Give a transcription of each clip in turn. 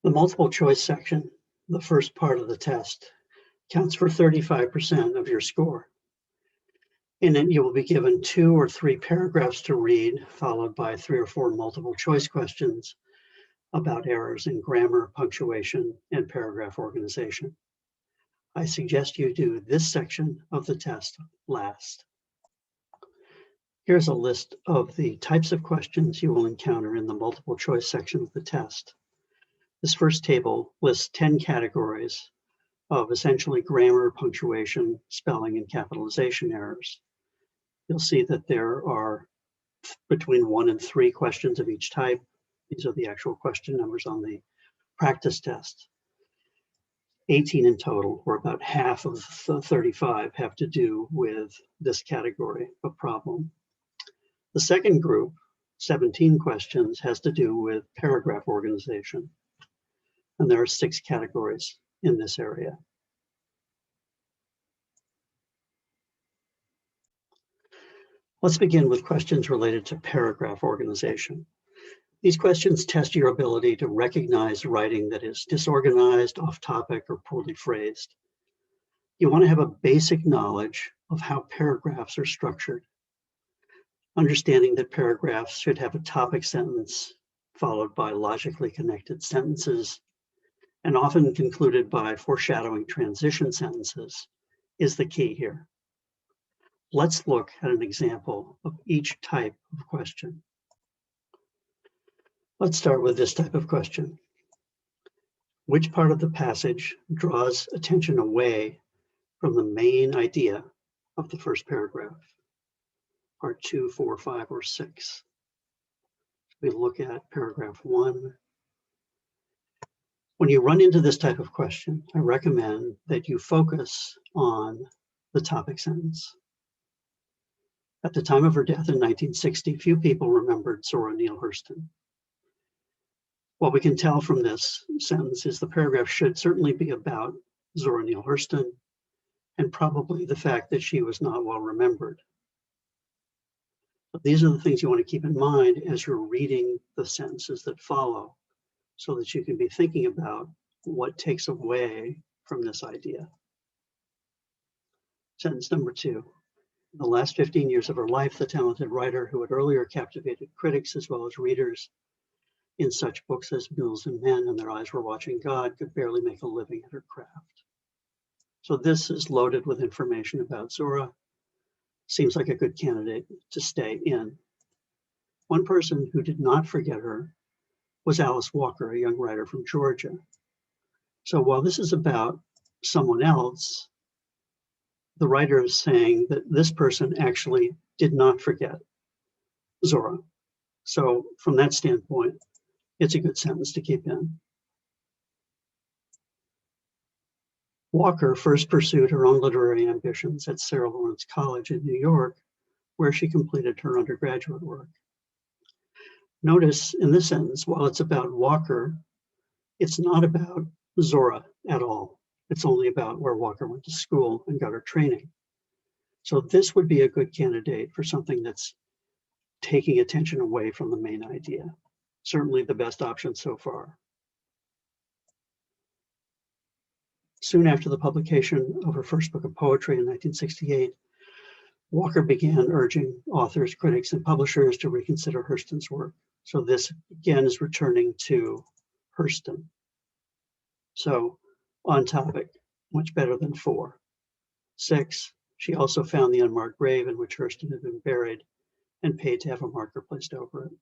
The multiple choice section, the first part of the test, counts for 35% of your score. In it, you will be given 2 or 3 paragraphs to read, followed by 3 or 4 multiple choice questions about errors in grammar, punctuation, and paragraph organization. I suggest you do this section of the test last. Here's a list of the types of questions you will encounter in the multiple choice section of the test. This first table lists 10 categories of essentially grammar, punctuation, spelling, and capitalization errors. You'll see that there are between 1 and 3 questions of each type. These are the actual question numbers on the practice test. 18 in total, or about half of the 35 have to do with this category of problem. The second group, 17 questions, has to do with paragraph organization. And there are 6 categories in this area. Let's begin with questions related to paragraph organization. These questions test your ability to recognize writing that is disorganized, off topic, or poorly phrased. You want to have a basic knowledge of how paragraphs are structured. Understanding that paragraphs should have a topic sentence followed by logically connected sentences, and often concluded by foreshadowing transition sentences, is the key here. Let's look at an example of each type of question. Let's start with this type of question. Which part of the passage draws attention away from the main idea of the first paragraph? Part 2, 4, 5, or 6. We look at paragraph 1. When you run into this type of question, I recommend that you focus on the topic sentence. At the time of her death in 1960, few people remembered Zora Neale Hurston. What we can tell from this sentence is the paragraph should certainly be about Zora Neale Hurston, and probably the fact that she was not well remembered. But these are the things you want to keep in mind as you're reading the sentences that follow, so that you can be thinking about what takes away from this idea. Sentence number 2. In the last 15 years of her life, the talented writer who had earlier captivated critics as well as readers in such books as Mules and Men and Their Eyes Were Watching God could barely make a living at her craft. So this is loaded with information about Zora. Seems like a good candidate to stay in. One person who did not forget her was Alice Walker, a young writer from Georgia. So while this is about someone else, the writer is saying that this person actually did not forget Zora. So from that standpoint, it's a good sentence to keep in. Walker first pursued her own literary ambitions at Sarah Lawrence College in New York, where she completed her undergraduate work. Notice in this sentence, while it's about Walker, it's not about Zora at all. It's only about where Walker went to school and got her training. So this would be a good candidate for something that's taking attention away from the main idea. Certainly the best option so far. Soon after the publication of her first book of poetry in 1968, Walker began urging authors, critics, and publishers to reconsider Hurston's work. So this again is returning to Hurston. So on topic, much better than 4. 6, she also found the unmarked grave in which Hurston had been buried and paid to have a marker placed over it.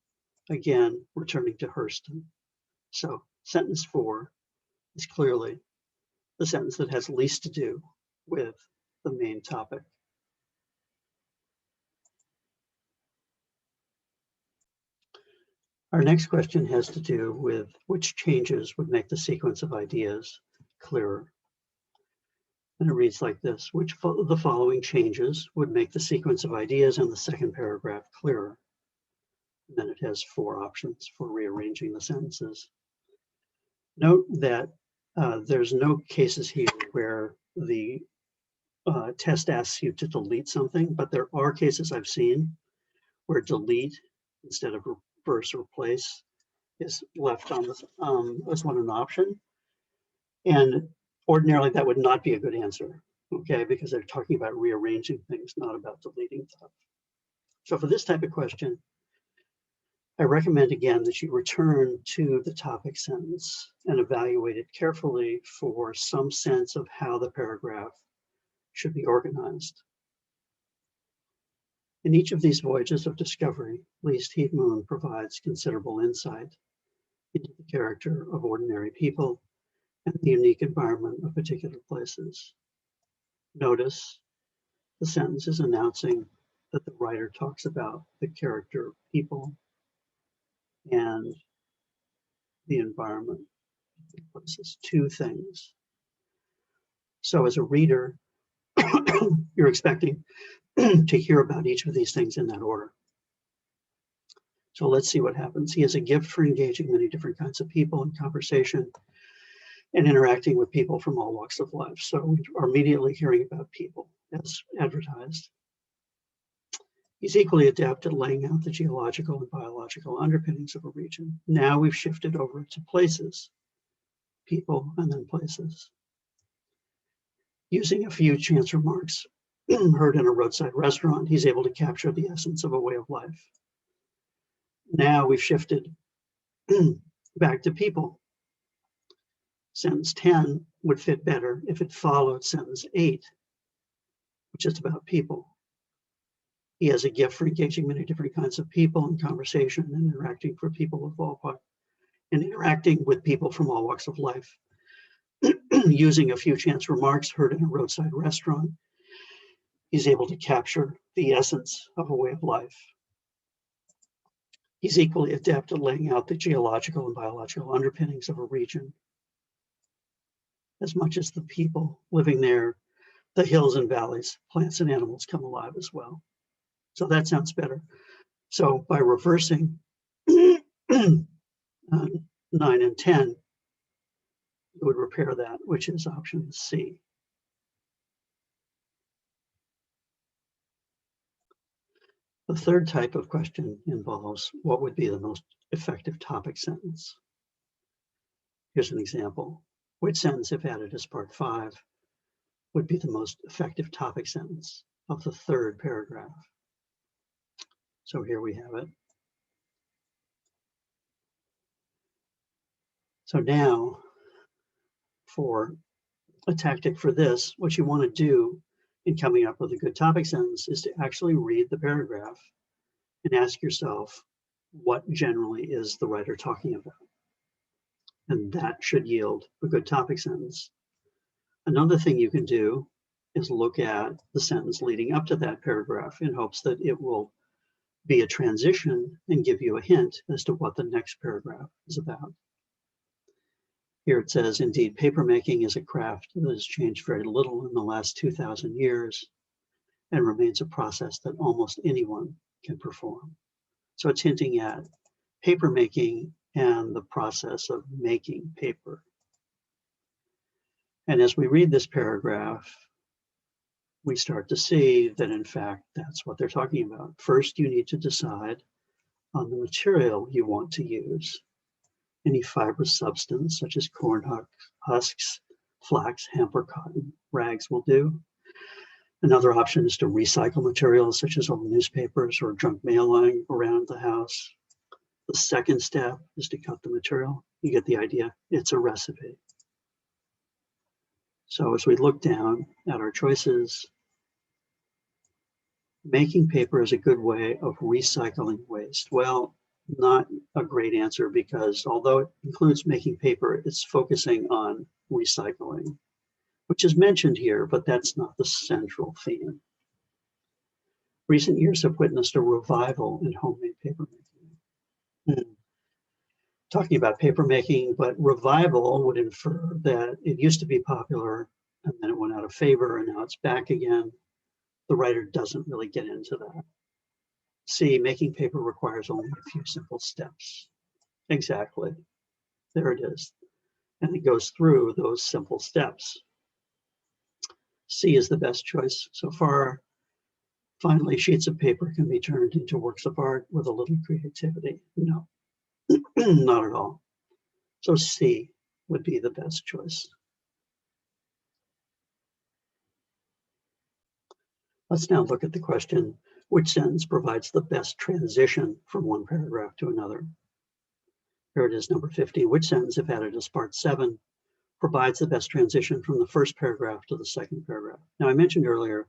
Again, returning to Hurston. So sentence 4 is clearly the sentence that has least to do with the main topic. Our next question has to do with which changes would make the sequence of ideas clearer. And it reads like this: which of the following changes would make the sequence of ideas in the second paragraph clearer? And then it has 4 options for rearranging the sentences. Note that there's no cases here where the test asks you to delete something, but there are cases I've seen where delete instead of reverse or replace is left on this as one an option. And ordinarily that would not be a good answer, okay, because they're talking about rearranging things, not about deleting stuff. So for this type of question, I recommend again that you return to the topic sentence and evaluate it carefully for some sense of how the paragraph should be organized. In each of these voyages of discovery, Lee's Heat Moon provides considerable insight into the character of ordinary people and the unique environment of particular places. Notice the sentence is announcing that the writer talks about the character of people and the environment of places, two things. So as a reader, you're expecting to hear about each of these things in that order. So let's see what happens. He has a gift for engaging many different kinds of people in conversation and interacting with people from all walks of life. So we are immediately hearing about people as advertised. He's equally adept at laying out the geological and biological underpinnings of a region. Now we've shifted over to places, people, and then places. Using a few chance remarks heard in a roadside restaurant, he's able to capture the essence of a way of life. Now we've shifted back to people. Sentence 10 would fit better if it followed sentence 8, which is about people. He has a gift for engaging many different kinds of people in conversation and interacting with people from all walks of life. Using a few chance remarks heard in a roadside restaurant, he's able to capture the essence of a way of life. He's equally adept at laying out the geological and biological underpinnings of a region, as much as the people living there, the hills and valleys, plants and animals come alive as well. So that sounds better. So by reversing 9 and 10, you would repair that, which is option C. The third type of question involves what would be the most effective topic sentence. Here's an example. Which sentence, if added as part 5, would be the most effective topic sentence of the third paragraph? So here we have it. So now, for a tactic for this, what you want to do in coming up with a good topic sentence is to actually read the paragraph and ask yourself, what generally is the writer talking about? And that should yield a good topic sentence. Another thing you can do is look at the sentence leading up to that paragraph in hopes that it will be a transition and give you a hint as to what the next paragraph is about. Here it says, indeed, papermaking is a craft that has changed very little in the last 2,000 years and remains a process that almost anyone can perform. So it's hinting at papermaking and the process of making paper. And as we read this paragraph, we start to see that, in fact, that's what they're talking about. First, you need to decide on the material you want to use. Any fibrous substance, such as corn husks, flax, hemp, or cotton rags will do. Another option is to recycle materials, such as old newspapers or junk mail lying around the house. The second step is to cut the material. You get the idea. It's a recipe. So as we look down at our choices, making paper is a good way of recycling waste. Well, not a great answer, because although it includes making paper, it's focusing on recycling, which is mentioned here, but that's not the central theme. Recent years have witnessed a revival in homemade papermaking. Talking about papermaking, but revival would infer that it used to be popular and then it went out of favor and now it's back again. The writer doesn't really get into that. See, making paper requires only a few simple steps. Exactly. There it is. And it goes through those simple steps. C is the best choice so far. Finally, sheets of paper can be turned into works of art with a little creativity. No, Not at all. So C would be the best choice. Let's now look at the question, which sentence provides the best transition from one paragraph to another? Here it is, number 15. Which sentence, if added as part 7, provides the best transition from the first paragraph to the second paragraph? Now, I mentioned earlier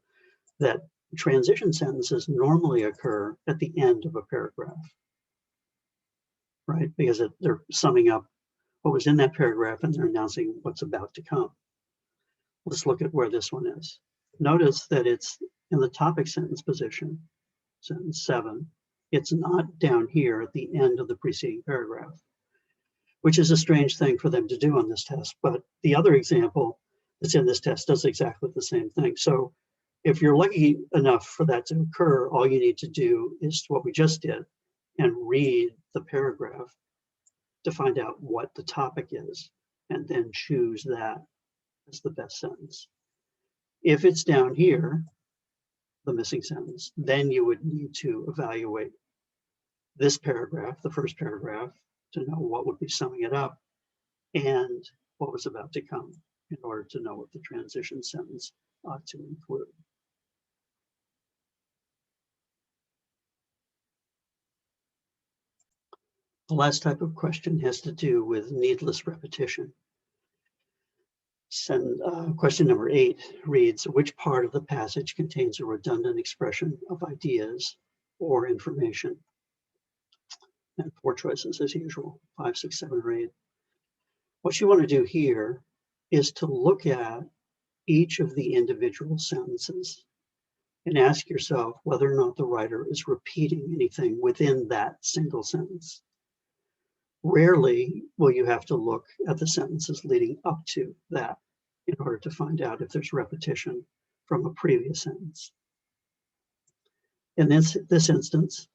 that transition sentences normally occur at the end of a paragraph, right? Because they're summing up what was in that paragraph and they're announcing what's about to come. Let's look at where this one is. Notice that it's in the topic sentence position, sentence 7. It's not down here at the end of the preceding paragraph, which is a strange thing for them to do on this test. But the other example that's in this test does exactly the same thing. So if you're lucky enough for that to occur, all you need to do is what we just did and read the paragraph to find out what the topic is, and then choose that as the best sentence. If it's down here, the missing sentence, then you would need to evaluate this paragraph, the first paragraph, to know what would be summing it up and what was about to come in order to know what the transition sentence ought to include. The last type of question has to do with needless repetition. Question number 8 reads, which part of the passage contains a redundant expression of ideas or information? And 4 choices as usual, 5, 6, 7, or 8. What you want to do here is to look at each of the individual sentences and ask yourself whether or not the writer is repeating anything within that single sentence. Rarely will you have to look at the sentences leading up to that in order to find out if there's repetition from a previous sentence. In this instance,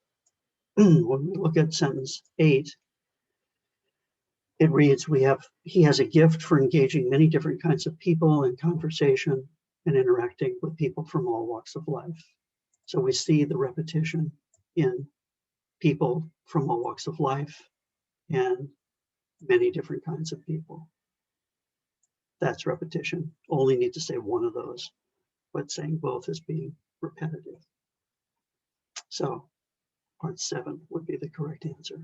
when we look at sentence 8, it reads, he has a gift for engaging many different kinds of people in conversation and interacting with people from all walks of life. So we see the repetition in people from all walks of life and many different kinds of people. That's repetition. Only need to say one of those, but saying both is being repetitive. So part 7 would be the correct answer.